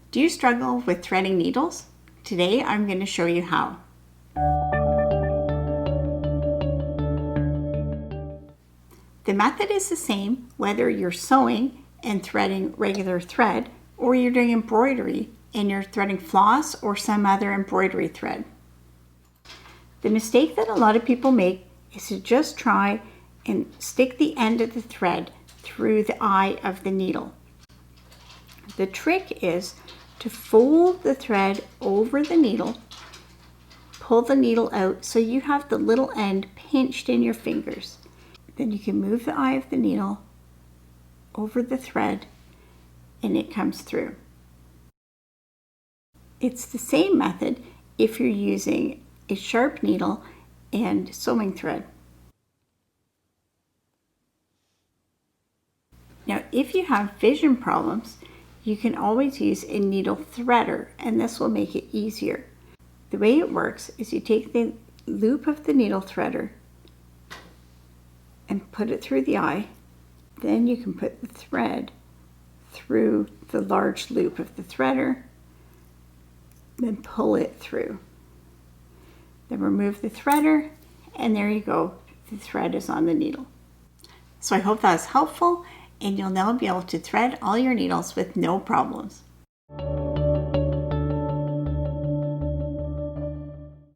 Do you struggle with threading needles? Today I'm going to show you how. The method is the same whether you're sewing and threading regular thread or you're doing embroidery and you're threading floss or some other embroidery thread. The mistake that a lot of people make is to just try and stick the end of the thread through the eye of the needle. The trick is to fold the thread over the needle, pull the needle out so you have the little end pinched in your fingers. Then you can move the eye of the needle over the thread and it comes through. It's the same method if you're using a sharp needle and sewing thread. Now, if you have vision problems, you can always use a needle threader, and this will make it easier. The way it works is you take the loop of the needle threader and put it through the eye. Then you can put the thread through the large loop of the threader, then pull it through. Then remove the threader, and there you go. The thread is on the needle. So I hope that was helpful, and you'll now be able to thread all your needles with no problems.